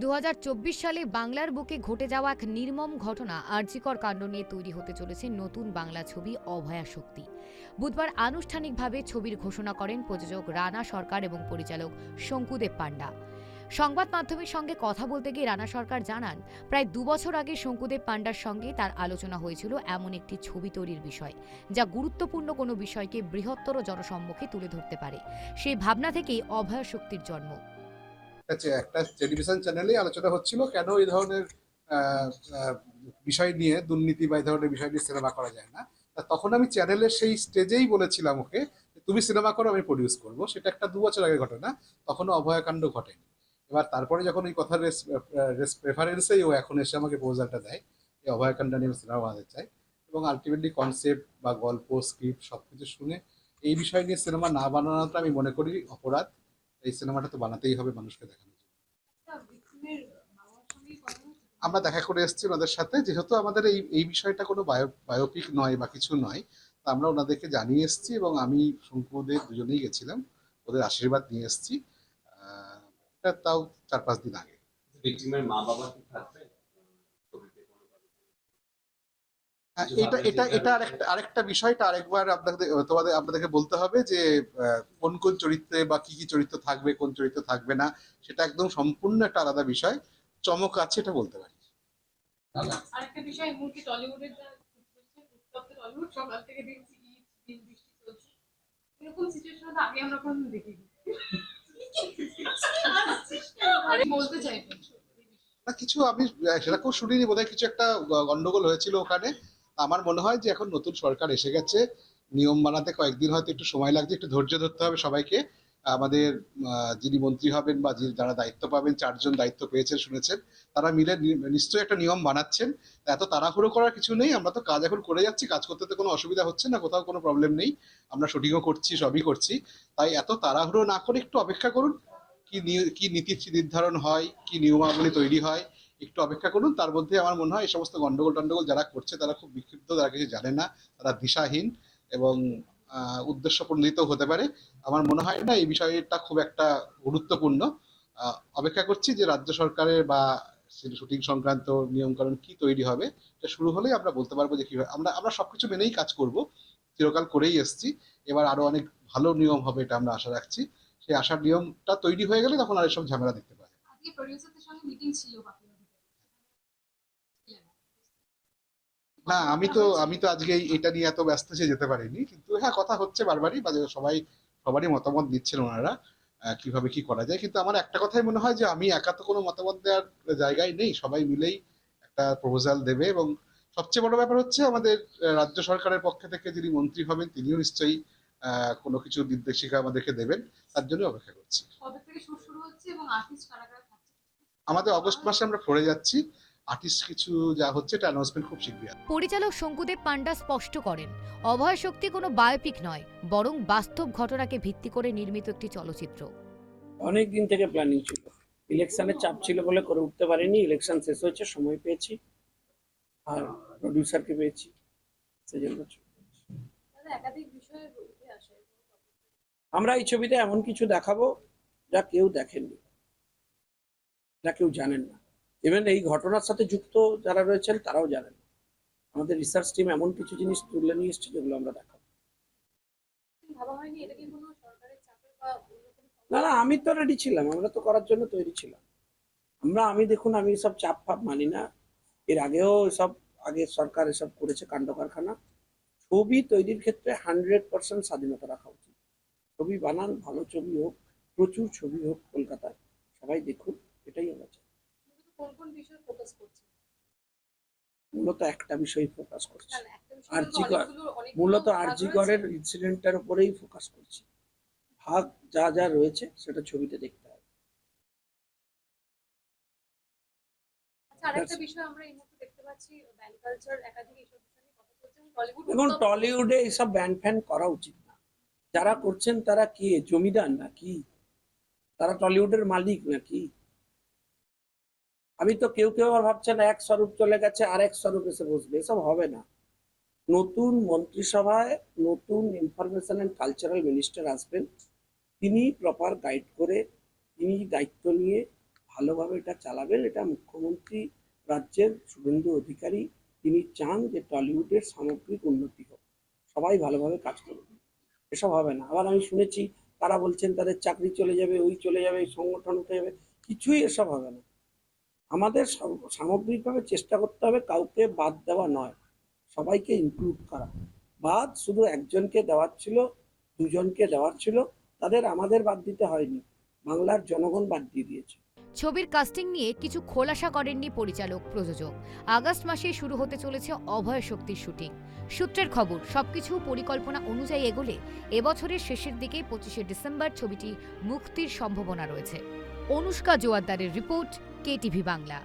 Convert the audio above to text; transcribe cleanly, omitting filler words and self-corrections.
2024 সালে বাংলার বুকে ঘটে যাওয়া এক নির্মম ঘটনা আরজিকর কাণ্ড নিয়ে তৈরি হতে চলেছে নতুন বাংলা ছবি অভয়া শক্তি। বুধবার আনুষ্ঠানিকভাবে ছবির ঘোষণা করেন প্রযোজক রানা সরকার এবং পরিচালক শঙ্কুদেব পান্ডা। সংবাদ মাধ্যমের সঙ্গে কথা বলতে গিয়ে রানা সরকার জানান, প্রায় 2 বছর আগে শঙ্কুদেব পান্ডার সঙ্গে তার আলোচনা হয়েছিল এমন একটি ছবি তৈরির বিষয়, যা গুরুত্বপূর্ণ কোনো বিষয়কে বৃহত্তর জনসম্মুখে তুলে ধরতে পারে। সেই ভাবনা থেকেই অভয়া শক্তির জন্ম। একটা টেলিভিশন চ্যানেলে আলোচনা হচ্ছিল কেন এই ধরনের আহ, আহ, বিষয় নিয়ে, দুর্নীতি বা এই ধরনের বিষয় নিয়ে সিনেমা করা যায় না। তখন আমি চ্যানেলের সেই স্টেজেই বলেছিলাম ওকে, তুমি সিনেমা করো, আমি প্রডিউস করবো। সেটা একটা 2 বছর আগের ঘটনা, তখনও অভয়াকাণ্ড ঘটেনি। এবার তারপরে যখন ওই কথার রেফারেন্সেই ও এখন এসে আমাকে প্রপোজালটা দেয়, এই অভয়াকাণ্ড নিয়ে আমি সিনেমা বানাতে চাই, এবং আলটিমেটলি কনসেপ্ট বা গল্প, স্ক্রিপ্ট সবকিছু শুনে এই বিষয় নিয়ে সিনেমা না বানানোটা আমি মনে করি অপরাধ। এই সিনেমাটা তো বানাতেই হবে মানুষকে দেখানোর জন্য। আমরা দেখা করে এসেছি ওনাদের সাথে, যেহেতু আমাদের এই এই বিষয়টা কোনো বায়োপিক নয় বা কিছু নয়, তা আমরা ওনাদেরকে জানিয়ে এসেছি, এবং আমি শঙ্কুদের দুজনেই গেছিলাম, ওদের আশীর্বাদ নিয়ে এসেছি। এটা তাও 4-5 দিন আগে। ভিকটিমের মা বাবা কি থাকবে? এটা এটা এটা আরেকটা বিষয়টা আরেকবার আপনাদেরকে বলতে হবে যে কোন কোন চরিত্রে বা কি কি চরিত্র থাকবে, কোন চরিত্র থাকবে না, সেটা একদম সম্পূর্ণ একটা আলাদা বিষয়। চমক আছে এটা বলতে পারি। আরেকটা বিষয়, এই মুহূর্তে টলিউডের যা উত্তপ্ত টলিউড, সকাল থেকে দেখছি দিন বৃষ্টি চলছে। এরকম সিচুয়েশন তো আগে আমরা কোনোদিন দেখিনি। আরে বলতে চাইবেন না কিছু আমি সেরকম শুনিনি, বোধহয় কিছু একটা গন্ডগোল হয়েছিল ওখানে। আমার মনে হয় যে এখন নতুন সরকার এসে গেছে, নিয়ম বানাতে কয়েকদিন হয়তো একটু সময় লাগছে, একটু ধৈর্য ধরতে হবে সবাইকে। আমাদের যিনি মন্ত্রী হবেন বা যারা দায়িত্ব পাবেন, 4জন দায়িত্ব পেয়েছেন শুনেছেন, তারা মিলে নিশ্চয়ই একটা নিয়ম বানাচ্ছেন। এত তাড়াহুড়ো করার কিছু নেই, আমরা তো কাজ এখন করে যাচ্ছি, কাজ করতে তো কোনো অসুবিধা হচ্ছে না, কোথাও কোনো প্রবলেম নেই, আমরা শুটিংও করছি, সবই করছি। তাই এত তাড়াহুড়ো না করে একটু অপেক্ষা করুন, কি নীতি নির্ধারণ হয়, কি নিয়মাবলী তৈরি হয়, একটু অপেক্ষা করুন। তার মধ্যে আমার মনে হয় এই সমস্ত গন্ডগোল টন্ডগোল যারা করছে তারা খুব বিক্ষিপ্ত, তারা কিছু জানে না, তারা দিশাহীন এবং উদ্দেশ্য প্রণোদিত হতে পারে। আমার মনে হয় না এই বিষয়টা খুব একটা গুরুত্বপূর্ণ। অপেক্ষা করছি যে রাজ্য সরকারের বা শুটিং সংক্রান্ত নিয়মকানুন কি তৈরি হবে, এটা শুরু হলেই আমরা বলতে পারবো যে কি হয়। আমরা আমরা সবকিছু মেনেই কাজ করব, চিরকাল করেই এসেছি। এবার আরো অনেক ভালো নিয়ম হবে, এটা আমরা আশা রাখছি। সেই আশার নিয়মটা তৈরি হয়ে গেলে তখন আর এসব ঝামেলা দেখতে পাবে। আজকে প্রোডিউসারদের সঙ্গে মিটিং ছিল বাকিরা। না, আমি তো আজকে এটা নিয়ে এত ব্যস্ত যে যেতে পারিনি, কিন্তু হ্যাঁ কথা হচ্ছে বারবারই, বা সবারই মতামত দিচ্ছেন ওনারা কিভাবে কি করা যায়। কিন্তু আমার একটা কথাই মনে হয় যে আমি একা তো কোনো মতামত দেওয়ার জায়গায় নেই, সবাই মিলেই একটা প্রপোজাল দেবে। এবং সবচেয়ে বড় ব্যাপার হচ্ছে আমাদের রাজ্য সরকারের পক্ষ থেকে যিনি মন্ত্রী হবেন তিনিও নিশ্চয়ই কোনো কিছু নির্দেশিকা আমাদেরকে দেবেন, তার জন্য অপেক্ষা করছি। কবে থেকে শুট শুরু হচ্ছে এবং আর্টিস্ট কারা কারা থাকছে? আমাদের অগস্ট মাসে আমরা ফ্লোরে যাচ্ছি, আর্টিস্ট কিছু যা হচ্ছে এটা অ্যানাউন্সমেন্ট খুব শীঘ্রই। পরিচালক শঙ্কুদেব পান্ডা স্পষ্ট করেন, অভয়া শক্তি কোনো বায়োপিক নয়, বরং বাস্তব ঘটনাকে ভিত্তি করে নির্মিত একটি চলচ্চিত্র। অনেক দিন থেকে প্ল্যানিং ছিল, ইলেকশনের চাপ ছিল বলে করে উঠতে পারিনি। ইলেকশন শেষ হয়েছে, সময় পেয়েছি আর প্রডিউসারকে পেয়েছি, সেজন্য একাধিক বিষয়ে উঠে আসে। আমরা এই ছবিতে এমন কিছু দেখাবো যা কেউ দেখেননি, যা কেউ জানেন না। ইভেন এই ঘটনার সাথে যুক্ত যারা রয়েছেন তারাও জানেন না। আমাদের রিসার্চ টিম এমন কিছু জিনিস তুলে নিয়ে এসছে যেগুলো আমরা দেখাবো। ভাবা হয়নি এটা কি কোনো সরকারের চাপে বা না না, আমি তো রেডি ছিলাম, আমরা তো করার জন্য তৈরি ছিলাম। আমি দেখুন, আমি সব চাপ ফাপ মানি না। এর আগেও সব আগে সরকার এসব করেছে কাণ্ড কারখানা। ছবি তৈরির ক্ষেত্রে 100% স্বাধীনতা রাখা উচিত। ছবি বানান, ভালো ছবি হোক, প্রচুর ছবি হোক কলকাতায়, সবাই দেখুন, এটাই আমরা চাই। কোন কোন বিষয়ে ফোকাস করছে? মূলত একটা বিষয় ফোকাস করছি, আরজিকর, মূলত আরজিকরের ইনসিডেন্টটার উপরেই ফোকাস করছি। ভাগ যা যা রয়েছে সেটা ছবিতে দেখতে হবে। আরেকটা বিষয় আমরা এই মুহূর্তে দেখতে পাচ্ছি, ব্যান্ড কালচার একাধিক এইসব বিষয় নিয়ে কথা বলছে, টলিউড এখন টলিউডে এইসব ব্যান্ড ফ্যান করা উচিত না। যারা করছেন তারা কে, জমিদার নাকি? তারা টলিউডের মালিক নাকি? আমি তো কেউ আবার ভাবছেন এক স্বরূপ চলে গেছে আর এক স্বরূপ এসে বসবে, এসব হবে না। নতুন মন্ত্রিসভায় নতুন ইনফরমেশন অ্যান্ড কালচারাল মিনিস্টার আসবেন, তিনি প্রপার গাইড করে, তিনি দায়িত্ব নিয়ে ভালোভাবে এটা এটা চালাবেন, এটা মুখ্যমন্ত্রী রাজ্যের শুভেন্দু অধিকারী, তিনি চান যে টলিউডের সামগ্রিক উন্নতি হোক, সবাই ভালোভাবে কাজ করবে, এসব হবে না। আবার আমি শুনেছি তারা বলছেন তাদের চাকরি চলে যাবে, ওই চলে যাবে, এই সংগঠন উঠে যাবে, কিছুই এসব হবে না। আমাদের সামগ্রিকভাবে চেষ্টা করতে হবে কাউকে বাদ দেওয়া নয়, সবাইকে ইনক্লুড করা। বাদ শুধু একজনকে দেওয়ার ছিল, দুজনকে দেওয়ার ছিল, তাদের আমাদের বাদ দিতে হয়নি, বাংলার জনগণ বাদ দিয়ে দিয়েছে। ছবির কাস্টিং নিয়ে কিছু খোলাসা করেননি পরিচালক প্রযোজক। আগস্ট মাসেই শুরু হতে চলেছে অভয় শক্তির শুটিং। সূত্রের খবর, সবকিছু পরিকল্পনা অনুযায়ী এগোলে এবছরের শেষের দিকে 25শে ডিসেম্বর ছবিটি মুক্তির সম্ভাবনা রয়েছে। অনুষ্কা জোয়ারদারের রিপোর্ট, KTV বাংলা।